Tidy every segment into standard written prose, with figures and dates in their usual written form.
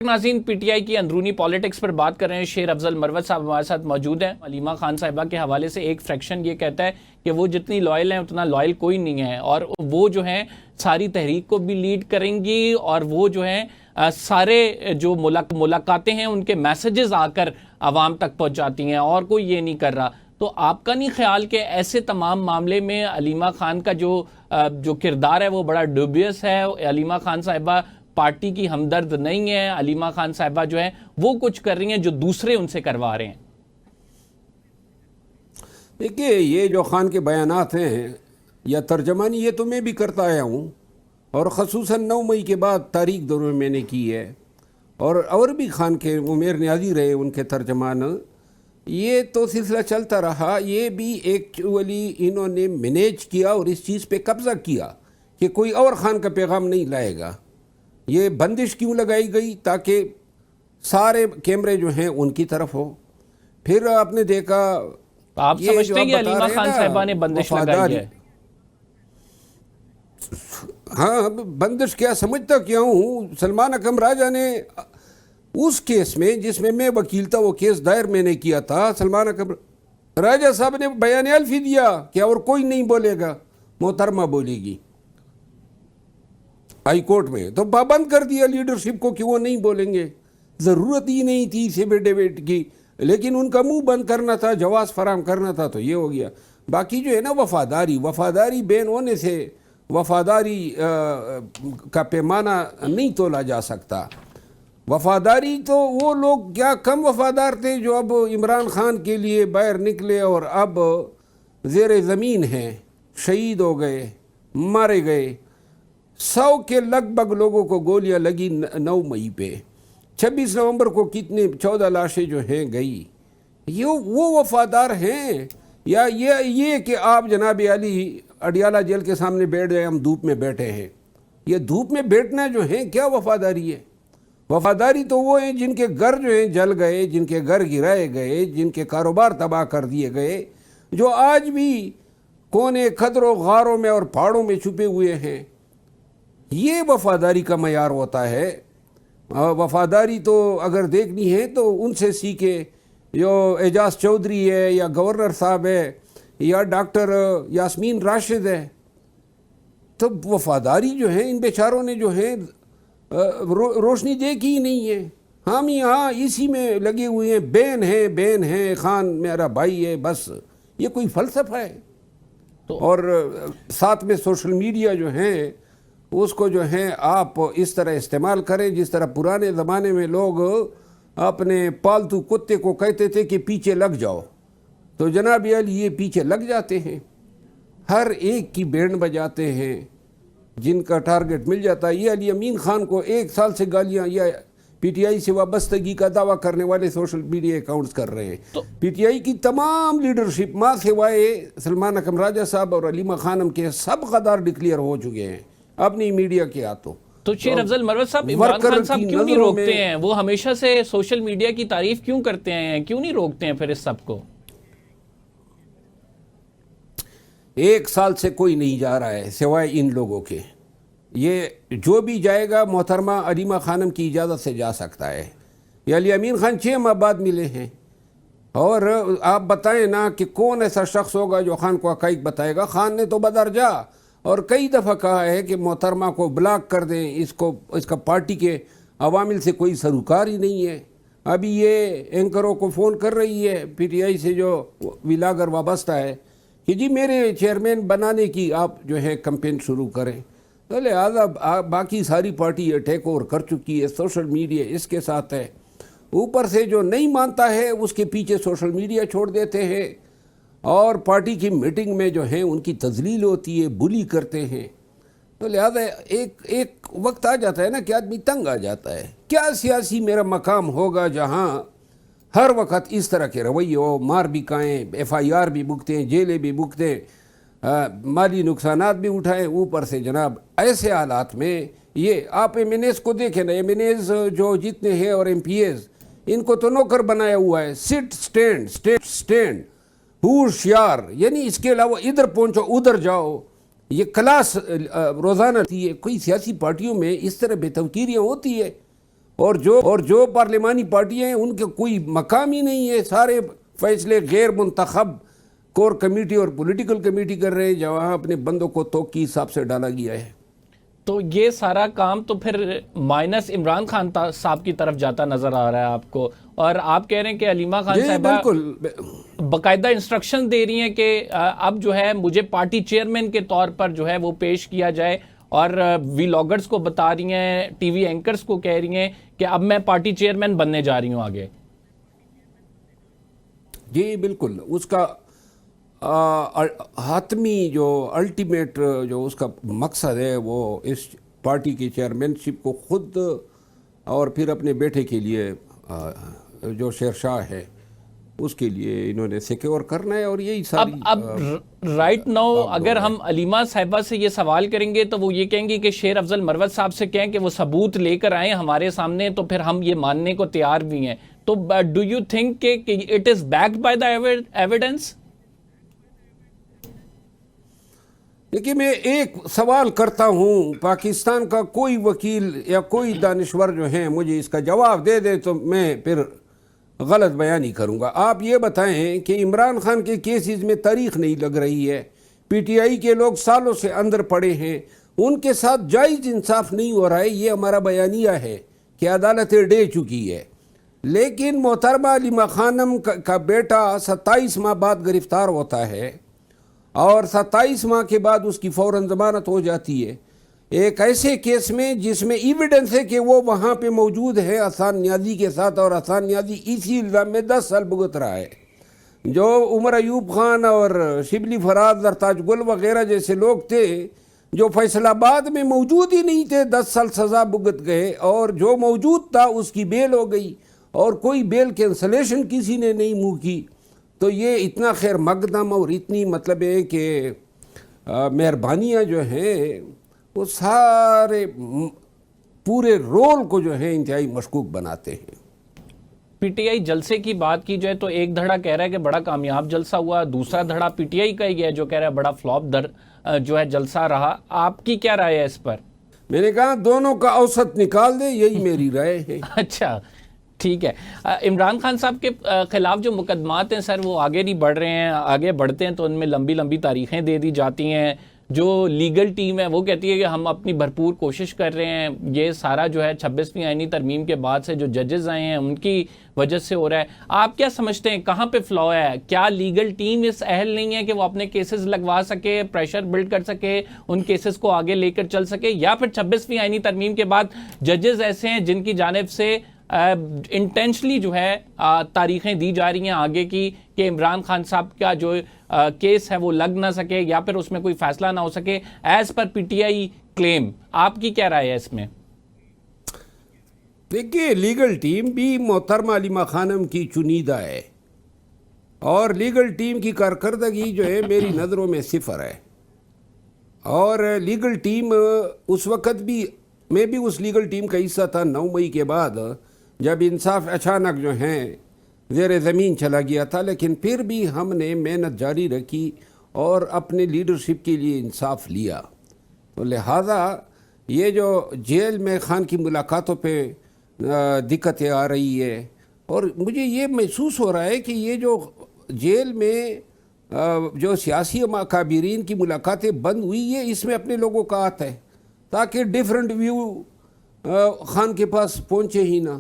ناظرین، P T I کی اندرونی پالیٹکس پر بات کر رہے ہیں. شیر افضل مروت صاحب ہمارے ساتھ موجود ہیں. علیمہ خان صاحبہ کے حوالے سے ایک فریکشن یہ کہتا ہے کہ وہ جتنی لائل ہیں اتنا لائل کوئی نہیں ہے، اور وہ جو ہیں ساری تحریک کو بھی لیڈ کریں گی، اور وہ جو ہیں سارے جو ملاقاتیں ہیں ان کے میسیجز آ کر عوام تک پہنچاتی ہیں، اور کوئی یہ نہیں کر رہا. تو آپ کا نہیں خیال کہ ایسے تمام معاملے میں علیمہ خان کا جو کردار ہے وہ بڑا ڈوبیس ہے؟ علیمہ خان صاحبہ پارٹی کی ہمدرد نہیں ہے، علیمہ خان صاحبہ جو ہیں وہ کچھ کر رہی ہیں جو دوسرے ان سے کروا رہے ہیں. دیکھیے، یہ جو خان کے بیانات ہیں یا ترجمانی، یہ تو میں بھی کرتا آیا ہوں، اور خصوصاً 9 مئی کے بعد تاریخ دوروں میں نے کی ہے، اور بھی خان کے عمیر نیازی رہے ان کے ترجمان. یہ تو سلسلہ چلتا رہا. یہ بھی ایکچولی انہوں نے مینیج کیا اور اس چیز پہ قبضہ کیا کہ کوئی اور خان کا پیغام نہیں لائے گا. یہ بندش کیوں لگائی گئی؟ تاکہ سارے کیمرے جو ہیں ان کی طرف ہو. پھر آپ نے دیکھا، آپ سمجھتے ہیں کہ علیمہ خان صاحبہ نے بندش لگائی ہے؟ ہاں، بندش کیا سمجھتا کیا ہوں. سلمان اکرم راجہ نے اس کیس میں جس میں میں وکیل تھا، وہ کیس دائر میں نے کیا تھا، سلمان اکرم راجہ صاحب نے بیان الفی دیا کہ اور کوئی نہیں بولے گا، محترمہ بولے گی ہائی کورٹ میں. تو پابند کر دیا لیڈرشپ کو کہ وہ نہیں بولیں گے. ضرورت ہی نہیں تھی ایفیڈیوٹ کی، لیکن ان کا منہ بند کرنا تھا، جواز فراہم کرنا تھا، تو یہ ہو گیا. باقی جو ہے نا، وفاداری بین ہونے سے وفاداری کا پیمانہ نہیں تولا جا سکتا. وفاداری تو وہ لوگ کیا کم وفادار تھے جو اب عمران خان کے لیے باہر نکلے اور اب زیر زمین ہیں، شہید ہو گئے، مارے گئے. 100 کے لگ بھگ لوگوں کو گولیاں لگی 9 مئی پہ. 26 نومبر کو کتنے 14 لاشیں جو ہیں گئی. وہ وفادار ہیں؟ یا یہ کہ آپ جناب علی اڈیالہ جیل کے سامنے بیٹھ گئے، ہم دھوپ میں بیٹھے ہیں؟ یہ دھوپ میں بیٹھنا جو ہے کیا وفاداری ہے؟ وفاداری تو وہ ہیں جن کے گھر جو ہیں جل گئے، جن کے گھر گرائے گئے، جن کے کاروبار تباہ کر دیے گئے، جو آج بھی کونے خدروں غاروں میں اور پہاڑوں میں چھپے ہوئے ہیں. یہ وفاداری کا معیار ہوتا ہے. وفاداری تو اگر دیکھنی ہے تو ان سے سیکھے جو اعجاز چودھری ہے، یا گورنر صاحب ہے، یا ڈاکٹر یاسمین راشد ہے. تو وفاداری جو ہے ان بیچاروں نے جو ہے روشنی دیکھی ہی نہیں ہے. ہم یہاں اسی میں لگے ہوئے ہیں، بین ہے، خان میرا بھائی ہے، بس. یہ کوئی فلسفہ ہے؟ اور ساتھ میں سوشل میڈیا جو ہے اس کو جو ہے آپ اس طرح استعمال کریں جس طرح پرانے زمانے میں لوگ اپنے پالتو کتے کو کہتے تھے کہ پیچھے لگ جاؤ. تو جناب علی یہ پیچھے لگ جاتے ہیں، ہر ایک کی بینڈ بجاتے ہیں جن کا ٹارگٹ مل جاتا ہے. یہ علی امین خان کو 1 سال سے گالیاں یا پی ٹی آئی سے وابستگی کا دعویٰ کرنے والے سوشل میڈیا اکاؤنٹس کر رہے ہیں. پی ٹی آئی کی تمام لیڈرشپ ماں سوائے سلمان اکرم راجہ صاحب اور علیمہ خانم کے سب غدار ڈکلیئر ہو چکے ہیں اپنی میڈیا کے ہاتھوں. تو شیر افضل مروت صاحب، عمران خان صاحب کیوں نہیں روکتے ہیں؟ وہ ہمیشہ سے سوشل میڈیا کی تعریف کیوں کرتے ہیں؟ کیوں نہیں روکتے ہیں پھر اس سب کو؟ 1 سال سے کوئی نہیں جا رہا ہے سوائے ان لوگوں کے. یہ جو بھی جائے گا محترمہ علیمہ خانم کی اجازت سے جا سکتا ہے. یہ علی امین خان 6 ماہ بعد ملے ہیں، اور آپ بتائیں نا کہ کون ایسا شخص ہوگا جو خان کو حقائق بتائے گا. خان نے تو بدرجہ اور کئی دفعہ کہا ہے کہ محترمہ کو بلاک کر دیں، اس کا پارٹی کے عوامل سے کوئی سروکار ہی نہیں ہے. ابھی یہ اینکروں کو فون کر رہی ہے پی ٹی آئی سے جو ولاگر وابستہ ہے کہ جی میرے چیئرمین بنانے کی آپ جو ہے کمپین شروع کریں. تو لہٰذا باقی ساری پارٹی یہ ٹیک اوور کر چکی ہے، سوشل میڈیا اس کے ساتھ ہے. اوپر سے جو نہیں مانتا ہے اس کے پیچھے سوشل میڈیا چھوڑ دیتے ہیں، اور پارٹی کی میٹنگ میں جو ہیں ان کی تذلیل ہوتی ہے، بلی کرتے ہیں. تو لہذا ایک وقت آ جاتا ہے نا کہ آدمی تنگ آ جاتا ہے. کیا سیاسی میرا مقام ہوگا جہاں ہر وقت اس طرح کے رویے ہو، مار بھی کھائیں، FIR بھی بکتے ہیں، جیلیں بھی بکتے ہیں، مالی نقصانات بھی اٹھائیں. اوپر سے جناب ایسے حالات میں یہ آپ MNAs کو دیکھیں نا، MNAs جو جتنے ہیں اور MPAs، ان کو تو نوکر بنایا ہوا ہے. سٹ سٹینڈ ہوشیار، یعنی اس کے علاوہ ادھر پہنچو ادھر جاؤ. یہ کلاس روزانہ تھی ہے. کوئی سیاسی پارٹیوں میں اس طرح بے توقیریاں ہوتی ہے. اور جو پارلیمانی پارٹیاں ہیں ان کے کوئی مقام ہی نہیں ہے، سارے فیصلے غیر منتخب کور کمیٹی اور پولیٹیکل کمیٹی کر رہے ہیں، جہاں اپنے بندوں کو توق کے حساب سے ڈالا گیا ہے۔ تو یہ سارا کام تو پھر مائنس عمران خان صاحب کی طرف جاتا نظر آ رہا ہے آپ کو، اور آپ کہہ رہے ہیں کہ علیمہ خان صاحبہ باقاعدہ انسٹرکشن دے رہی ہیں کہ اب جو ہے مجھے پارٹی چیئرمین کے طور پر جو ہے وہ پیش کیا جائے، اور ویلاگرز کو بتا رہی ہیں، ٹی وی اینکرز کو کہہ رہی ہیں کہ اب میں پارٹی چیئرمین بننے جا رہی ہوں آگے۔ جی بالکل، اس کا حتمی جو الٹیمیٹ جو اس کا مقصد ہے وہ اس پارٹی کی چیئرمین شپ کو خود اور پھر اپنے بیٹے کے لیے جو شیرشاہ ہے اس کے لیے انہوں نے سیکیور کرنا ہے، اور یہی ساری اب رائٹ ناؤ اگر ہم علیمہ صاحبہ سے یہ سوال کریں گے تو وہ یہ کہیں گے کہ شیر افضل مروت صاحب سے کہیں کہ وہ ثبوت لے کر آئیں ہمارے سامنے، تو پھر ہم یہ ماننے کو تیار بھی ہیں۔ تو ڈو یو تھنک کہ it is backed by the evidence? لیکن میں ایک سوال کرتا ہوں، پاکستان کا کوئی وکیل یا کوئی دانشور جو ہیں مجھے اس کا جواب دے دے تو میں پھر غلط بیانی کروں گا۔ آپ یہ بتائیں کہ عمران خان کے کیسز میں تاریخ نہیں لگ رہی ہے، پی ٹی آئی کے لوگ سالوں سے اندر پڑے ہیں، ان کے ساتھ جائز انصاف نہیں ہو رہا ہے، یہ ہمارا بیانیہ ہے کہ عدالتیں ڈے چکی ہے، لیکن محترمہ علیمہ خانم کا بیٹا 27 ماہ بعد گرفتار ہوتا ہے، اور 27 ماہ کے بعد اس کی فوراً ضمانت ہو جاتی ہے، ایک ایسے کیس میں جس میں ایویڈنس ہے کہ وہ وہاں پہ موجود ہے احسان نیازی کے ساتھ، اور احسان نیازی اسی الزام میں 10 سال بھگت رہا ہے۔ جو عمر ایوب خان اور شبلی فراز زرتاج گل وغیرہ جیسے لوگ تھے جو فیصل آباد میں موجود ہی نہیں تھے، 10 سال سزا بھگت گئے، اور جو موجود تھا اس کی بیل ہو گئی، اور کوئی بیل کینسلیشن کسی نے نہیں منہ کی۔ تو یہ اتنا خیر مقدم اور اتنی مطلب ہے کہ مہربانیاں جو ہیں وہ سارے پورے رول کو جو ہے انتہائی مشکوک بناتے ہیں۔ پی ٹی آئی جلسے کی بات کی جائے تو ایک دھڑا کہہ رہا ہے کہ بڑا کامیاب جلسہ ہوا، دوسرا دھڑا پی ٹی آئی کا ہی ہے جو کہہ رہا ہے بڑا فلاپ جو ہے جلسہ رہا۔ آپ کی کیا رائے ہے اس پر؟ میں نے کہا دونوں کا اوسط نکال دیں، یہی میری رائے ہے۔ اچھا ٹھیک ہے۔ عمران خان صاحب کے خلاف جو مقدمات ہیں سر وہ آگے نہیں بڑھ رہے ہیں، آگے بڑھتے ہیں تو ان میں لمبی لمبی تاریخیں دے دی جاتی ہیں۔ جو لیگل ٹیم ہے وہ کہتی ہے کہ ہم اپنی بھرپور کوشش کر رہے ہیں، یہ سارا جو ہے 26ویں آئینی ترمیم کے بعد سے جو ججز آئے ہیں ان کی وجہ سے ہو رہا ہے۔ آپ کیا سمجھتے ہیں کہاں پہ فلا ہے؟ کیا لیگل ٹیم اس اہل نہیں ہے کہ وہ اپنے کیسز لگوا سکے، پریشر بلڈ کر سکے، ان کیسز کو آگے لے کر چل سکے، یا پھر 26ویں آئینی ترمیم کے بعد ججز ایسے ہیں جن کی جانب سے انٹینشلی جو ہے تاریخیں دی جا رہی ہیں آگے کی کہ عمران خان صاحب کا جو کیس ہے وہ لگ نہ سکے یا پھر اس میں کوئی فیصلہ نہ ہو سکے as per P T I کلیم؟ آپ کی کیا رائے ہے اس میں؟ دیکھیے لیگل ٹیم بھی محترمہ علیمہ خانم کی چنیدہ ہے، اور لیگل ٹیم کی کارکردگی جو ہے میری نظروں میں صفر ہے، اور لیگل ٹیم اس وقت بھی میں بھی اس لیگل ٹیم کا حصہ تھا 9 مئی کے بعد جب انصاف اچانک جو ہیں زیر زمین چلا گیا تھا، لیکن پھر بھی ہم نے محنت جاری رکھی اور اپنے لیڈرشپ کے لیے انصاف لیا۔ تو لہٰذا یہ جو جیل میں خان کی ملاقاتوں پہ دقتیں آ رہی ہے، اور مجھے یہ محسوس ہو رہا ہے کہ یہ جو جیل میں جو سیاسی اکابرین کی ملاقاتیں بند ہوئی ہے اس میں اپنے لوگوں کا ہاتھ ہے تاکہ ڈیفرنٹ ویو خان کے پاس پہنچے ہی نہ،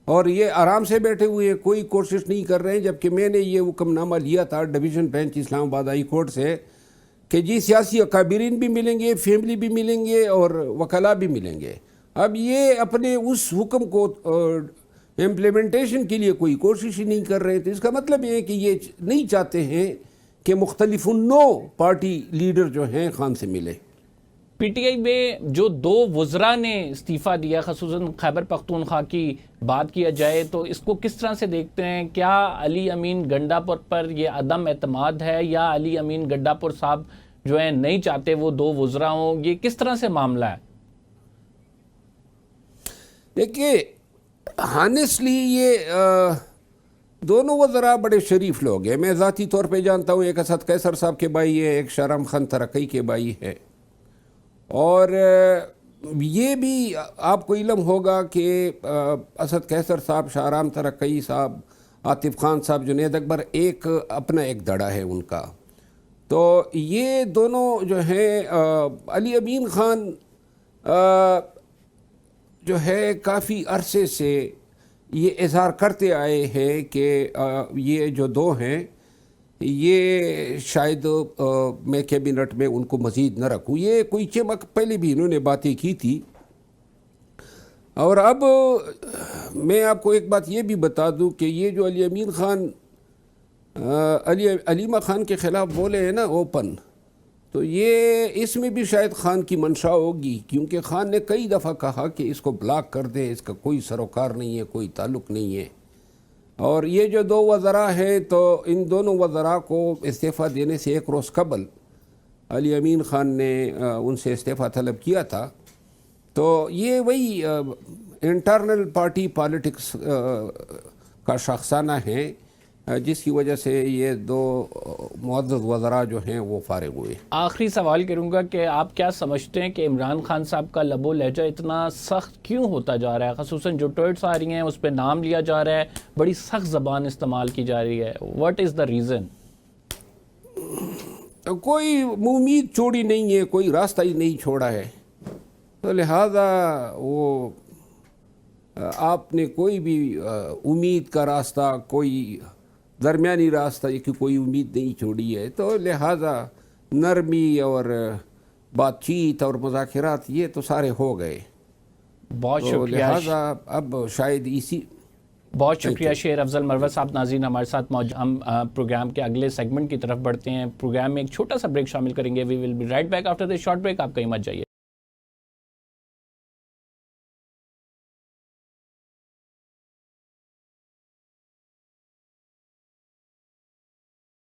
اور یہ آرام سے بیٹھے ہوئے ہیں، کوئی کوشش نہیں کر رہے ہیں، جبکہ میں نے یہ حکم نامہ لیا تھا ڈویژن بینچ اسلام آباد ہائی کورٹ سے کہ جی سیاسی اکابرین بھی ملیں گے، فیملی بھی ملیں گے، اور وکلاء بھی ملیں گے۔ اب یہ اپنے اس حکم کو امپلیمنٹیشن کے لیے کوئی کوشش ہی نہیں کر رہے، تو اس کا مطلب یہ ہے کہ یہ نہیں چاہتے ہیں کہ مختلف پارٹی لیڈر جو ہیں خان سے ملے۔ پی ٹی آئی میں جو 2 وزراء نے استعفیٰ دیا، خصوصاً خیبر پختونخوا کی بات کیا جائے تو اس کو کس طرح سے دیکھتے ہیں؟ کیا علی امین گنڈاپور پر یہ عدم اعتماد ہے، یا علی امین گنڈاپور صاحب جو ہیں نہیں چاہتے وہ 2 وزراء ہوں؟ یہ کس طرح سے معاملہ ہے؟ دیکھیے ہانیسٹلی یہ دونوں وزراء بڑے شریف لوگ ہیں، میں ذاتی طور پہ جانتا ہوں، ایک اسد قیصر صاحب کے بھائی ہے، ایک شاہ رام خان ترقی کے بھائی ہے، اور یہ بھی آپ کو علم ہوگا کہ اسد قیصر صاحب، شاہ رام ترقی صاحب، عاطف خان صاحب، جنید اکبر، ایک اپنا ایک دڑا ہے ان کا. تو یہ دونوں جو ہیں، علی امین خان جو ہے کافی عرصے سے یہ اظہار کرتے آئے ہیں کہ یہ جو دو ہیں یہ شاید میں کیبنٹ میں ان کو مزید نہ رکھوں. یہ کوئی چمک پہلے بھی انہوں نے باتیں کی تھی. اور اب میں آپ کو ایک بات یہ بھی بتا دوں کہ یہ جو علی امین خان علیمہ خان کے خلاف بولے ہیں نا اوپن، تو یہ اس میں بھی شاید خان کی منشا ہوگی، کیونکہ خان نے کئی دفعہ کہا کہ اس کو بلاک کر دے، اس کا کوئی سروکار نہیں ہے، کوئی تعلق نہیں ہے. اور یہ جو دو وزراء ہیں تو ان دونوں وزراء کو استعفیٰ دینے سے ایک روز قبل علی امین خان نے ان سے استعفیٰ طلب کیا تھا. تو یہ وہی انٹرنل پارٹی پالیٹکس کا شاخسانہ ہے جس کی وجہ سے یہ دو معزز وزراء جو ہیں وہ فارغ ہوئے. آخری سوال کروں گا کہ آپ کیا سمجھتے ہیں کہ عمران خان صاحب کا لب و لہجہ اتنا سخت کیوں ہوتا جا رہا ہے؟ خصوصاً جو ٹویٹس آ رہی ہیں اس پہ نام لیا جا رہا ہے، بڑی سخت زبان استعمال کی جا رہی ہے. What is the reason? کوئی امید چھوڑی نہیں ہے، کوئی راستہ ہی نہیں چھوڑا ہے، تو لہذا وہ آپ نے کوئی بھی امید کا راستہ، کوئی درمیانی راستہ کی کوئی امید نہیں چھوڑی ہے. تو لہذا نرمی اور بات چیت اور مذاکرات یہ تو سارے ہو گئے. بہت شکریہ. لہذا اب شاید اسی بہت شکریہ شیر افضل مروت صاحب. ناظرین ہمارے ساتھ موجود. ہم پروگرام کے اگلے سیگمنٹ کی طرف بڑھتے ہیں. پروگرام میں ایک چھوٹا سا بریک شامل کریں گے. We will be right back after this short break. آپ کہیں مت جائیے.